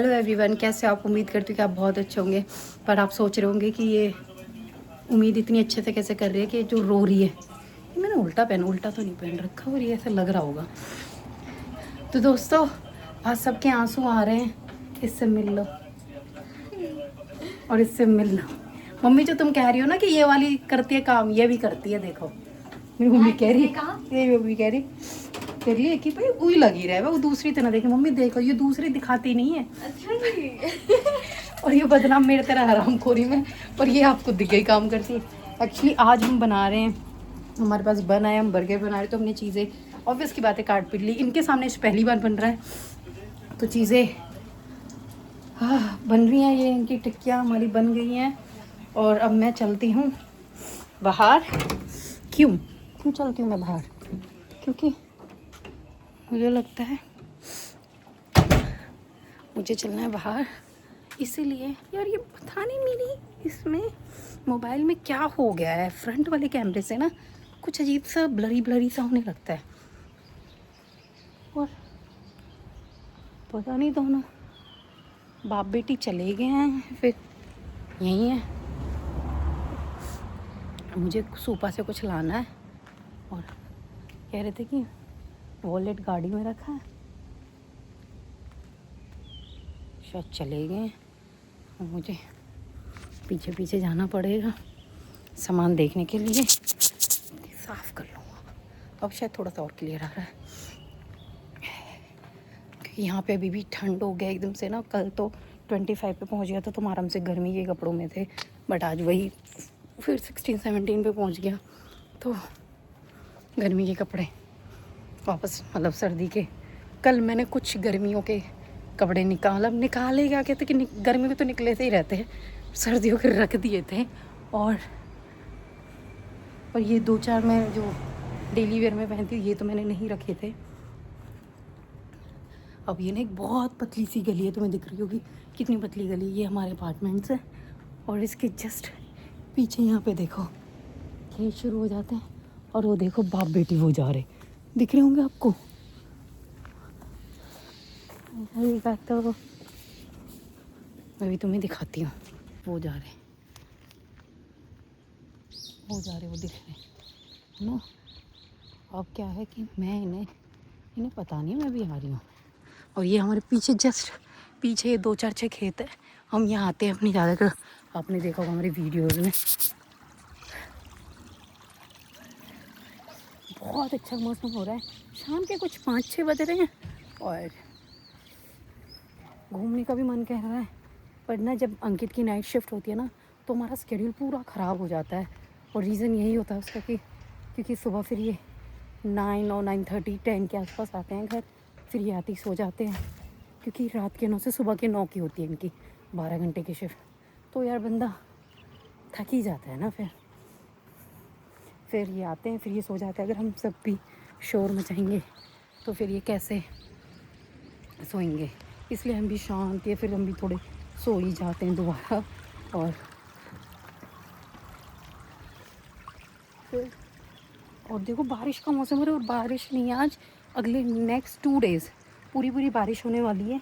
Hello everyone, कैसे आप? उम्मीद करती हूँ कि आप बहुत अच्छे होंगे। पर आप सोच रहे होंगे कि ये उम्मीद इतनी अच्छे से कैसे कर रही है कि जो रो रही है। ये मैंने उल्टा तो नहीं पहन रखा और ये ऐसा लग रहा होगा। तो दोस्तों, आज सबके आंसू आ रहे हैं। इससे मिल लो और इससे मिल लो। मम्मी जो तुम कह रही हो ना कि ये वाली करती है काम, ये भी करती है। देखो मेरी मम्मी कह रही है, ये मम्मी कह रही तेरे लिए कि भाई वही लगी रहे, वो दूसरी तरह देखे। मम्मी देखो, ये दूसरी दिखाती नहीं है। अच्छा जी। और ये बदनाम मेरे तरह हरामखोरी में, और ये आपको दिख गई काम करती है। एक्चुअली आज हम बना रहे हैं, हमारे पास बना है, हम बर्गर बना रहे हैं। तो हमने चीज़ें ऑब्वियस की बात है काट पीट ली। इनके सामने पहली बार बन रहा है तो चीज़ें बन रही हैं। ये इनकी टिक्कियाँ हमारी बन गई हैं और अब मैं चलती हूँ बाहर। क्यों चलती हूँ मैं बाहर? क्योंकि मुझे लगता है मुझे चलना है बाहर। इसीलिए यार, ये पता नहीं मेरी इसमें मोबाइल में क्या हो गया है। फ्रंट वाले कैमरे से ना कुछ अजीब सा ब्लरी सा होने लगता है। और पता नहीं दोनों बाप बेटी चले गए हैं फिर यहीं है। मुझे सूपा से कुछ लाना है और कह रहे थे कि वॉलेट गाड़ी में रखा है, शायद चले गए हैं। मुझे पीछे पीछे जाना पड़ेगा सामान देखने के लिए। साफ़ कर लूँगा अब, शायद थोड़ा सा और क्लियर आ रहा है। क्योंकि यहाँ पे अभी भी ठंड हो गया एकदम से ना। कल तो 25 पे पहुँच गया था तो हम आराम से गर्मी के कपड़ों में थे, बट आज वही फिर 16-17 पे पहुँच गया तो गर्मी के कपड़े वापस, मतलब सर्दी के। कल मैंने कुछ गर्मियों के कपड़े निकाले क्या कहते कि गर्मी में तो निकले से ही रहते हैं, सर्दियों के रख दिए थे। और ये 2-4 मैं जो डेली वेयर में पहनती हूँ ये तो मैंने नहीं रखे थे। अब ये ना एक बहुत पतली सी गली है, तुम्हें दिख रही होगी कितनी पतली गली। ये हमारे अपार्टमेंट्स है और इसके जस्ट पीछे यहाँ पे देखो खेत शुरू हो जाते हैं। और वो देखो बाप बेटी वो जा रहे, दिख रहे होंगे आपको। तो मैं भी तुम्हें दिखाती हूँ। वो जा रहे वो दिख रहे है ना। अब क्या है कि मैं इन्हें पता नहीं मैं भी आ रही हूँ। और ये हमारे पीछे जस्ट पीछे 2-4-6 खेत है। हम यहाँ आते हैं अपनी ज़्यादातर, आपने देखा होगा हमारी वीडियोस में। बहुत अच्छा मौसम हो रहा है। शाम के कुछ 5-6 बज रहे हैं और घूमने का भी मन कर रहा है। पर ना जब अंकित की नाइट शिफ्ट होती है ना तो हमारा स्केड्यूल पूरा ख़राब हो जाता है। और रीज़न यही होता है उसका कि क्योंकि सुबह फिर ये 9 और 9:30 10 के आसपास आते हैं घर, फिर ये आते ही सो जाते हैं। क्योंकि रात के 9 से सुबह के 9 की होती है इनकी 12 घंटे की शिफ्ट। तो यार बंदा थक ही जाता है ना। फिर ये आते हैं, फिर ये सो जाते हैं। अगर हम सब भी शोर मचाएंगे तो फिर ये कैसे सोएंगे। इसलिए हम भी शांत या फिर हम भी थोड़े सो ही जाते हैं दोबारा। और देखो बारिश का मौसम हो रहा है और बारिश नहीं, आज अगले नेक्स्ट 2 डेज़ पूरी बारिश होने वाली है।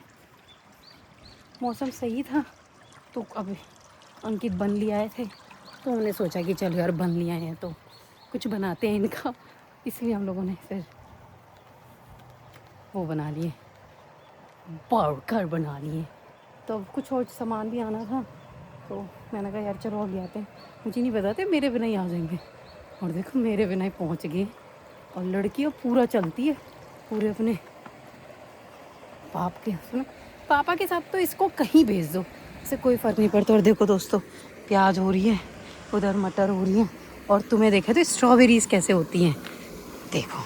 मौसम सही था तो अब अंकित बन लिए आए थे तो उन्होंने सोचा कि चल यार बन लिए हैं तो कुछ बनाते हैं इनका। इसलिए हम लोगों ने फिर वो बना लिए, बर्गर बना लिए। तो अब कुछ और सामान भी आना था तो मैंने कहा यार चलो अब ले आते हैं। मुझे नहीं पता था मेरे बिना ही आ जाएंगे। और देखो मेरे बिना ही पहुंच गए। और लड़की अब पूरा चलती है पूरे अपने पापा के साथ, तो इसको कहीं भेज दो, इससे कोई फ़र्क नहीं पड़ता। और देखो दोस्तों, प्याज हो रही है, उधर मटर हो रही है। और तुम्हें देखा तो स्ट्रॉबेरीज़ कैसे होती हैं, देखो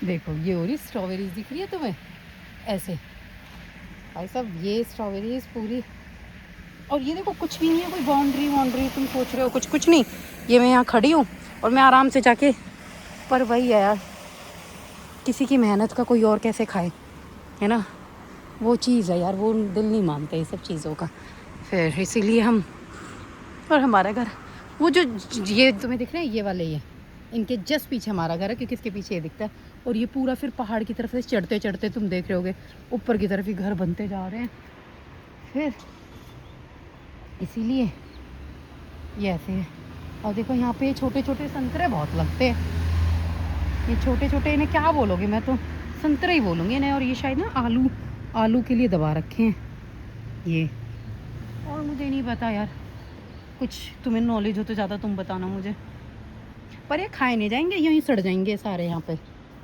देखो ये हो रही स्ट्रॉबेरीज़ दिख रही है तुम्हें ऐसे। भाई साहब ये स्ट्रॉबेरीज़ पूरी। और ये देखो कुछ भी नहीं है, कोई बाउंड्री तुम सोच रहे हो कुछ नहीं। ये मैं यहाँ खड़ी हूँ और मैं आराम से जाके, पर वही है यार, किसी की मेहनत का कोई और कैसे खाए, है ना। वो चीज़ है यार, वो दिल नहीं मानते ये सब चीज़ों का। फिर इसीलिए हम, और हमारा घर वो जो ये तुम्हें दिख रहा है ये वाले ही है, इनके जस्ट पीछे हमारा घर है, क्योंकि इसके पीछे ये दिखता है। और ये पूरा फिर पहाड़ की तरफ से चढ़ते चढ़ते तुम देख रहे होगे ऊपर की तरफ ही घर बनते जा रहे हैं। फिर इसीलिए ये ऐसे है। और देखो यहाँ पे छोटे छोटे संतरे बहुत लगते हैं। ये छोटे छोटे, इन्हें क्या बोलोगे, मैं तो संतरे ही बोलूँगी इन्हें। और ये शायद ना आलू के लिए दबा रखे हैं ये। और मुझे नहीं पता यार, कुछ तुम्हें नॉलेज हो तो ज़्यादा तुम बताना मुझे। पर ये खाए नहीं जाएंगे, यूँ ही सड़ जाएंगे सारे यहाँ पे।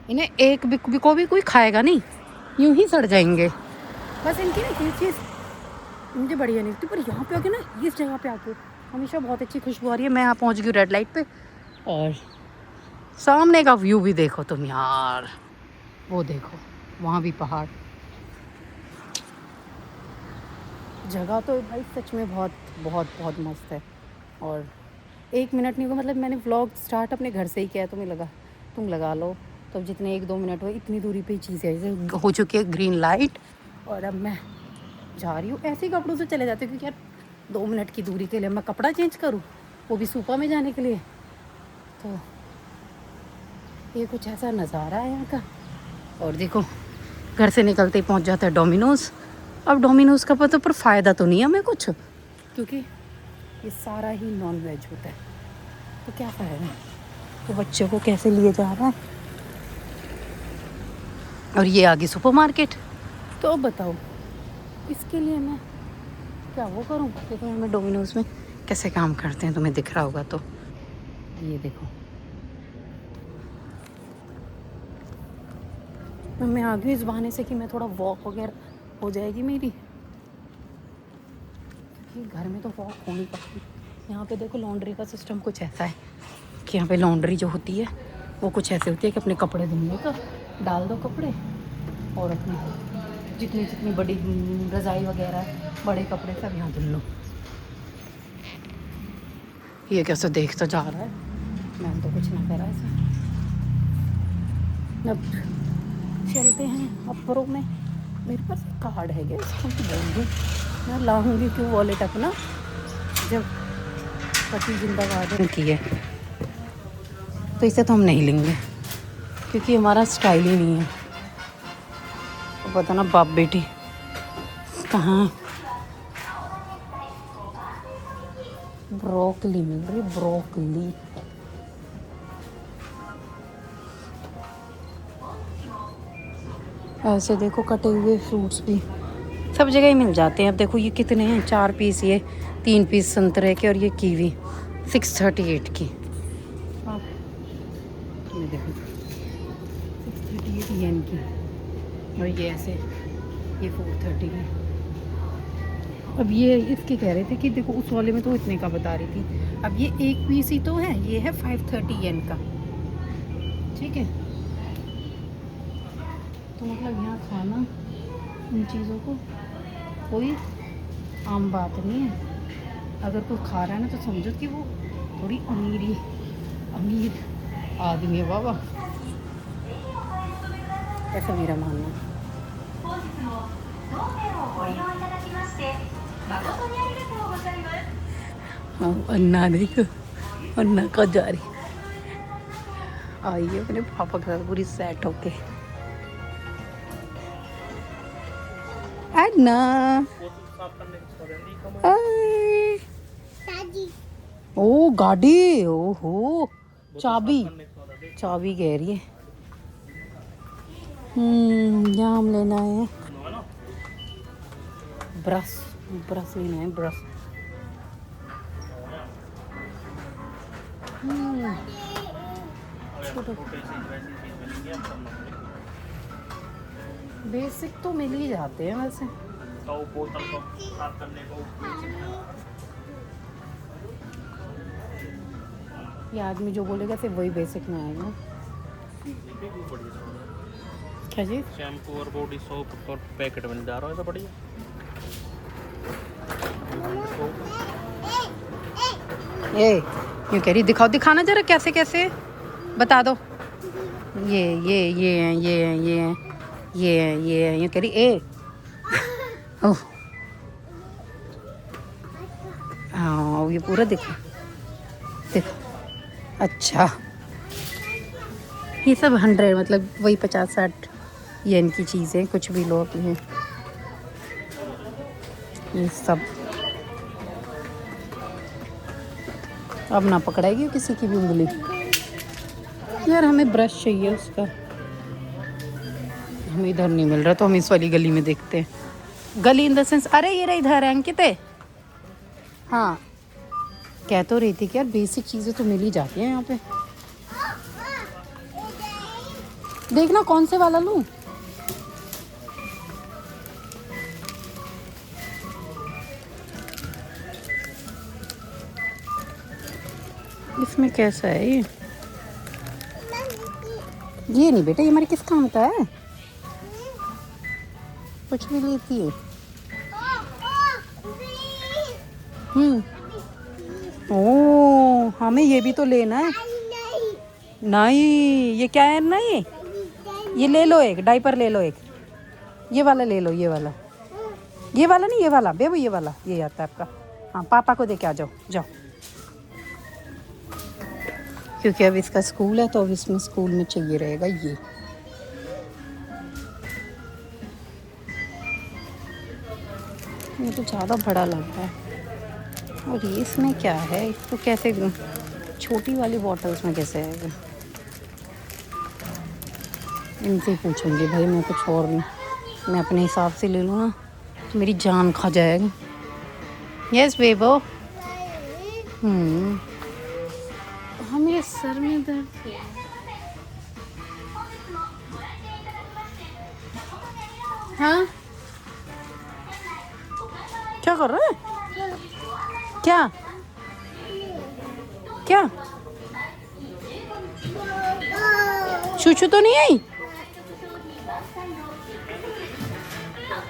इन्हें एक को भी कोई खाएगा नहीं, यूँ ही सड़ जाएंगे। बस इनकी ना ये चीज़ मुझे बढ़िया नहीं लगती। पर यहाँ पे आके ना, इस जगह पे आके हमेशा बहुत अच्छी खुशबू आ रही है। मैं यहाँ पहुँच गई रेड लाइट पे, और सामने का व्यू भी देखो तुम यार, वो देखो वहाँ भी पहाड़। जगह तो भाई सच में बहुत बहुत बहुत मस्त है। और 1 मिनट नहीं हुआ, मतलब मैंने व्लॉग स्टार्ट अपने घर से ही किया, तुम्हें लगा तुम लगा लो। तो जितने 1-2 मिनट हुए, इतनी दूरी पे ही चीज़ें जैसे हो चुकी है ग्रीन लाइट। और अब मैं जा रही हूँ। ऐसे ही कपड़ों से चले जाते हैं, क्योंकि यार 2 मिनट की दूरी के लिए मैं कपड़ा चेंज करूँ, वो भी सुपा में जाने के लिए। तो ये कुछ ऐसा नज़ारा है यहाँ का। और देखो घर से निकलते ही पहुँच जाता है डोमिनोज़। अब डोमिनोज़ का पता, पर फ़ायदा तो नहीं है हमें कुछ, क्योंकि ये सारा ही नॉन वेज होता है, तो क्या फ़ायदा है। तो बच्चों को कैसे लिए जा रहा है। और ये आगे सुपरमार्केट। तो अब बताओ इसके लिए मैं क्या वो करूँ। देखो हमें डोमिनोज़ में कैसे काम करते हैं, तुम्हें दिख रहा होगा। तो ये देखो मैं आ गई इस बहाने से कि मैं थोड़ा वॉक वगैरह हो जाएगी मेरी, क्योंकि घर में तो वॉक हो नहीं पाती। यहाँ पे देखो लॉन्ड्री का सिस्टम कुछ ऐसा है कि यहाँ पे लॉन्ड्री जो होती है वो कुछ ऐसे होती है कि अपने कपड़े धुलने का डाल दो कपड़े, और अपने जितनी जितनी बड़ी रज़ाई वगैरह बड़े कपड़े सब यहाँ धुल लो। ये कैसे देख तो जा रहा है, मैंने तो कुछ ना करा ऐसा। अब चलते हैं अप्रो में। मेरे पास कार्ड है क्या, इसको बोल मैं लाऊंगी क्यों वॉलेट अपना, जब पति जिंदाबाद की है तो इसे तो हम नहीं लेंगे, क्योंकि हमारा स्टाइल ही नहीं है। तो पता ना बाप बेटी कहाँ ब्रोकली मिल रही, ब्रोकली। ऐसे देखो कटे हुए फ्रूट्स भी सब जगह ही मिल जाते हैं। अब देखो ये कितने हैं, 4 पीस ये, 3 पीस संतरे के, और ये कीवी 638 की। ये देखो 638 येन की, और ये ऐसे ये 430 की। अब ये इसके कह रहे थे कि देखो उस वाले में तो इतने का बता रही थी, अब ये 1 पीस ही तो है, ये है 530 येन का। ठीक है, तो मतलब यहाँ खाना इन चीज़ों को कोई आम बात नहीं है। अगर कोई खा रहा है ना, तो समझो कि वो थोड़ी अमीर आदमी है बाबा, ऐसा मेरा मानना। हाँ, अन्ना देखो, अन्ना का जा रही आई है अपने पापा के साथ पूरी सेट होके। अन्ना ओ गाड़ी, ओहो चाबी कह रही है। जाम लेना है, ब्रश लेना है, ब्रश। बेसिक तो मिल ही जाते हैं वैसे। ये आदमी जो बोलेगा सिर्फ वही बेसिक में आएगा। क्या जी? शैम्पू और बॉडी सोप और पैकेट बन जा रहा है तो बढ़िया। ये यूँ कह रही, दिखाना जरा कैसे कैसे बता दो। ये यूँ कह रही ए ओह हाँ, ये पूरा देखो। अच्छा ये सब 100 मतलब वही 50-60 येन की चीज़ें, कुछ भी लो अपने। ये सब अब ना पकड़ाएगी किसी की भी उंगली। यार हमें ब्रश चाहिए उसका, हमें इधर नहीं मिल रहा तो हम इस वाली गली में देखते हैं। गली इन द सेंस, अरे ये रहा इधर है अंकित है। हाँ कह तो रही थी कि यार बेसिक चीज़ें तो मिल ही जाती हैं यहाँ पे। देखना कौन से वाला लूँ। इसमें कैसा है ये नहीं बेटा, ये हमारे किस काम का है। कुछ भी लेती है। ओ हमें ये भी तो लेना है। नहीं ये क्या है ना, ये ले लो एक डायपर ले लो, एक ये वाला ले लो, ये वाला नहीं, ये वाला बेबू, ये वाला ये आता है आपका। हाँ पापा को दे के आ जाओ जाओ, क्योंकि अब इसका स्कूल है तो अब इसमें स्कूल में चाहिए रहेगा ये तो ज़्यादा बड़ा लग रहा है। और ये इसमें क्या है, इसको कैसे छोटी वाली बॉटल्स में कैसे आएगा। इनसे ही पूछूंगी भाई, मैं कुछ और नहीं, मैं अपने हिसाब से ले लूँ ना तो मेरी जान खा जाएगी। यस बेबो। हाँ मेरे सर में दर्द है। हाँ क्या कर रहा है, क्या क्या छू तो नहीं आई,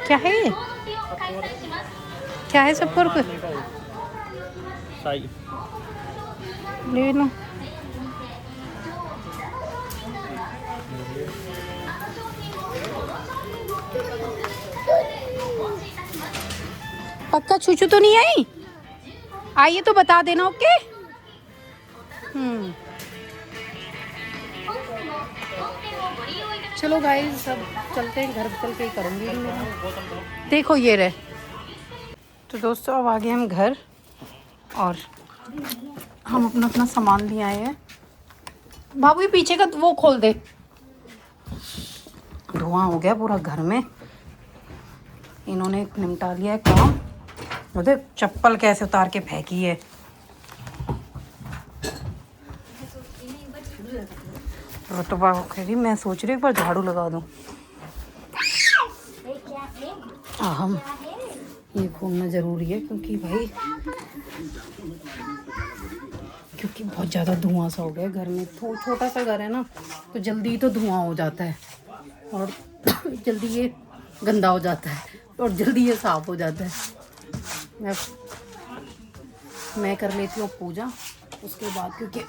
क्या है ये, क्या है सब पर ले लो। पक्का छूछू तो नहीं आई, आइए तो बता देना। ओके चलो गाइस सब चलते हैं घर, चल के ही करूँगी। देखो ये रहे। तो दोस्तों अब आ गए हम घर और हम अपना अपना सामान भी आए हैं। बाबू ये पीछे का वो खोल दे। धुआं हो गया पूरा घर में, इन्होंने निपटा लिया है काम। देख चप्पल कैसे उतार के फेंकी है। तो कह रही मैं सोच रही एक बार झाड़ू लगा दूं। हम ये घूमना ज़रूरी है क्योंकि भाई बहुत ज़्यादा धुआं सा हो गया घर में। छोटा सा घर है ना तो जल्दी तो धुआं हो जाता है और जल्दी ये गंदा हो जाता है और जल्दी ये साफ हो जाता है। मैं कर लेती हूँ पूजा उसके बाद, क्योंकि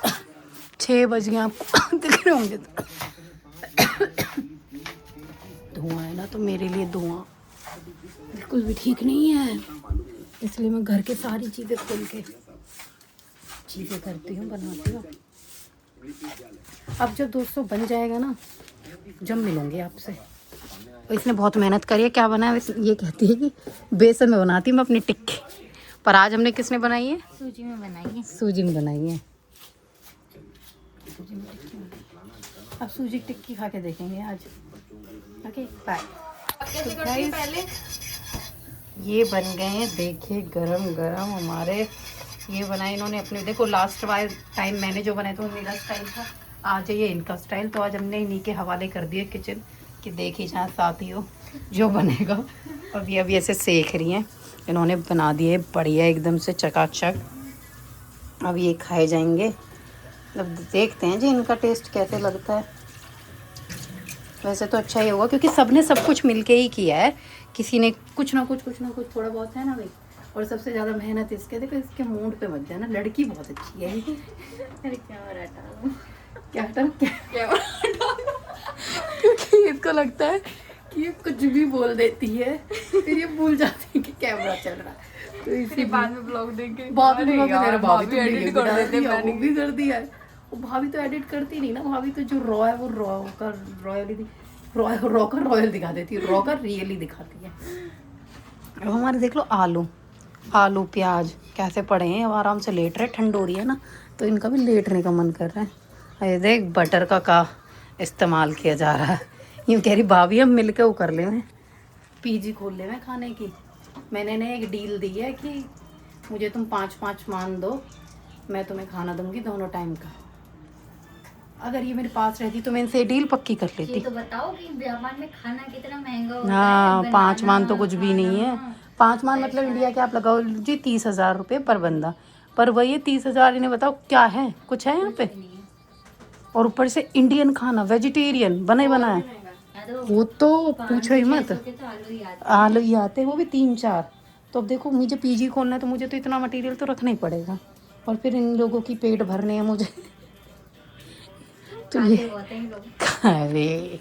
6 बज गए आपको दिख रहे होंगे। धुआं है ना तो मेरे लिए धुआं बिल्कुल भी ठीक नहीं है, इसलिए मैं घर के सारी चीज़ें खोल के चीज़ें करती हूँ, बनाती हूँ। अब जब दोस्तों बन जाएगा ना जब मिलूँगी आपसे। और इसने बहुत मेहनत करी है। क्या बनाया ये कहती है कि बेसन में बनाती हूँ मैं अपनी टिक्की, पर आज हमने किसने बनाई है? सूजी में बनाई है। सूजी में बनाई है। अब सूजी टिक्की खा के देखेंगे आज। Okay bye. पहले ये बन गए हैं, देखिए गरम गरम हमारे। ये बनाए इन्होंने अपने, देखो लास्ट वाले टाइम मैंने जो बनाया था मेरा स्टाइल था, आज ये इनका स्टाइल। तो आज हमने इन्हीं के हवाले कर दिए किचन कि देखिए जहाँ साथी हो जो बनेगा। अब ये अभी ऐसे सेक रही हैं, इन्होंने बना दिए बढ़िया एकदम से चकाचक। अब ये खाए जाएंगे। अब देखते हैं जी इनका टेस्ट कैसे लगता है। वैसे तो अच्छा ही होगा क्योंकि सबने सब कुछ मिलके ही किया है, किसी ने कुछ ना कुछ थोड़ा बहुत है ना भाई। और सबसे ज़्यादा मेहनत इसके, देखो इसके मूड पे मत जाना, लड़की बहुत अच्छी है। अरे क्या क्योंकि इसको लगता है कि ये कुछ भी बोल देती है फिर ये भूल जाती है कि कैमरा चल रहा है। तो इसी बाद में ब्लॉग देंगे, बाद में मेरा भाभी एडिट कर देते हैं, मैंने भी कर दिया है। वो भाभी तो एडिट करती नहीं ना, भाभी तो जो रॉ है वो रॉ का रॉ का रॉयल दिखा देती है, रॉ का रियली दिखाती है। अब हमारे देख लो आलू प्याज कैसे पड़े हैं, अब आराम से लेट रहे, ठंड हो रही है ना तो इनका भी लेटने का मन कर रहा है। ये देख बटर का इस्तेमाल किया जा रहा है। यूँ कह रही भाभी हम मिल के वो कर ले में पीजी खोल ले में खाने की। मैंने ना एक डील दी है कि मुझे तुम 5-5 मान दो, मैं तुम्हें खाना दूंगी दोनों टाइम का। अगर ये मेरे पास रहती तो मैं इनसे डील पक्की कर लेती। ये तो बताओ कि जापान में खाना कितना महंगा होता हाँ है। 5 मान तो कुछ भी नहीं है। 5 मान मतलब ऐसा इंडिया के आप लगाओ जी 30,000 रुपये पर बंदा, पर वही 30,000 इन्हें बताओ क्या है, कुछ है यहाँ पे। और ऊपर से इंडियन खाना वेजिटेरियन बना ही बना है, वो तो पूछो ही मत। आलू ही आते हैं वो भी 3-4। तो अब देखो मुझे पीजी खोलना है तो मुझे तो इतना मटेरियल तो रखना ही पड़ेगा, और फिर इन लोगों की पेट भरने हैं मुझे। तो ये अरे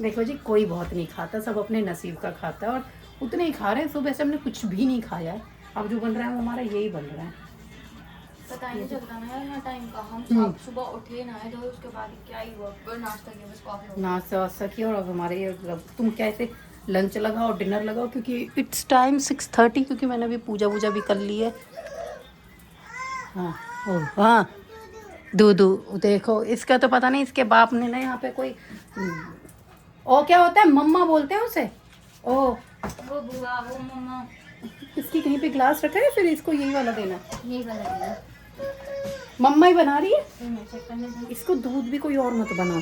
देखो जी कोई बहुत नहीं खाता, सब अपने नसीब का खाता है और उतने ही खा रहे हैं। सुबह से हमने कुछ भी नहीं खाया है, अब जो बन रहा है वो हमारा यही बन रहा है। पता ही नहीं चलता ना यार यहाँ टाइम का। हम सुबह उठे ना है तो उसके बाद क्या ही हुआ, नाश्ता किया, बस कॉफी नाश्ता वास्ता किया और अब हमारे तुम कैसे लंच लगाओ डिनर लगाओ, क्योंकि इट्स टाइम 6:30, क्योंकि मैंने अभी पूजा वूजा भी कर ली है। हाँ ओ हाँ दूधू देखो इसका तो पता नहीं, इसके बाप ने ना यहाँ पे कोई ओ क्या होता है मम्मा बोलते हैं उसे, ओ वो बुआ वो मम्मा। इसकी कहीं पे ग्लास रखा है, फिर इसको यही वाला देना। यही वाला देना। मम्मा ही बना रही है, फिर मैं चेक करने दूँ। इसको दूध भी कोई और मत बनाओ।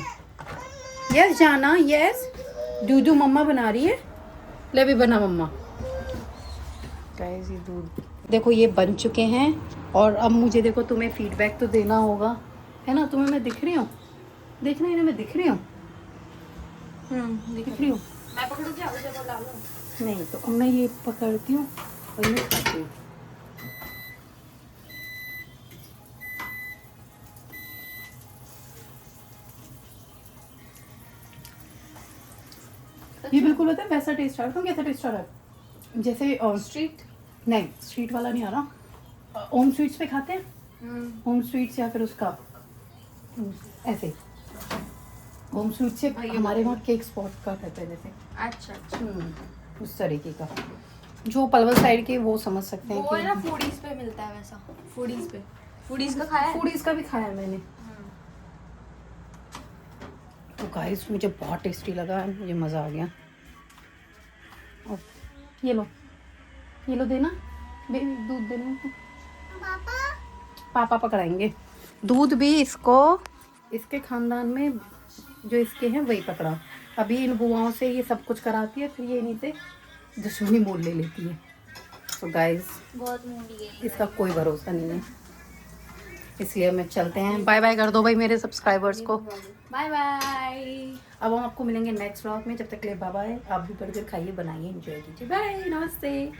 यस जाना यस दूधू मम्मा बना रही है, ले भी बना मम्मा। गाइस ये दूध देखो ये बन चुके हैं, और अब मुझे देखो तुम्हें फीडबैक तो देना होगा, है ना। तुम्हें मैं दिख रही हूँ, देखना इन्हें मैं दिख रही हूँ, दिख रही हूँ। मैं पकड़ू क्या उसे बोला लो। नहीं तो अब मैं ये पकड़ती हूँ और ये खाती हूँ। ये बिल्कुल होता है वैसा टेस्ट आ रहा है। कैसा टेस्ट आ रहा है, जैसे स्ट्रीट नहीं स्ट्रीट वाला नहीं आ रहा, होम स्वीट्स पे खाते हैं, होम स्वीट्स या फिर उसका ऐसे होम स्वीट से हमारे वहाँ केक स्पॉट का कहते हैं जैसे। अच्छा अच्छा उस तरीके का जो पलवल साइड के वो समझ सकते हैं वो है ना फूडीज पे मिलता है वैसा। फूडीज का खाया है? फूडीज का भी खाया है मैंने। तो गाइस मुझे बहुत टेस्टी लगा, मुझे मज़ा आ गया। और ये लो देना दूध देना पापा पकड़ाएंगे दूध भी। इसको इसके खानदान में जो इसके हैं वही पकड़ा, अभी इन बुआओं से ये सब कुछ कराती है, फिर ये इन्हीं से दुश्मनी मोल ले लेती है। तो गाइस बहुत मूडी है इसका कोई भरोसा नहीं है, इसलिए मैं चलते हैं। बाय बाय कर दो भाई मेरे सब्सक्राइबर्स को। Bye bye. अब हम आपको मिलेंगे नेक्स्ट व्लॉग में, जब तक के लिए बाय बाय। आप भी बर्गर खाइए बनाइए एंजॉय कीजिए, बाय नमस्ते।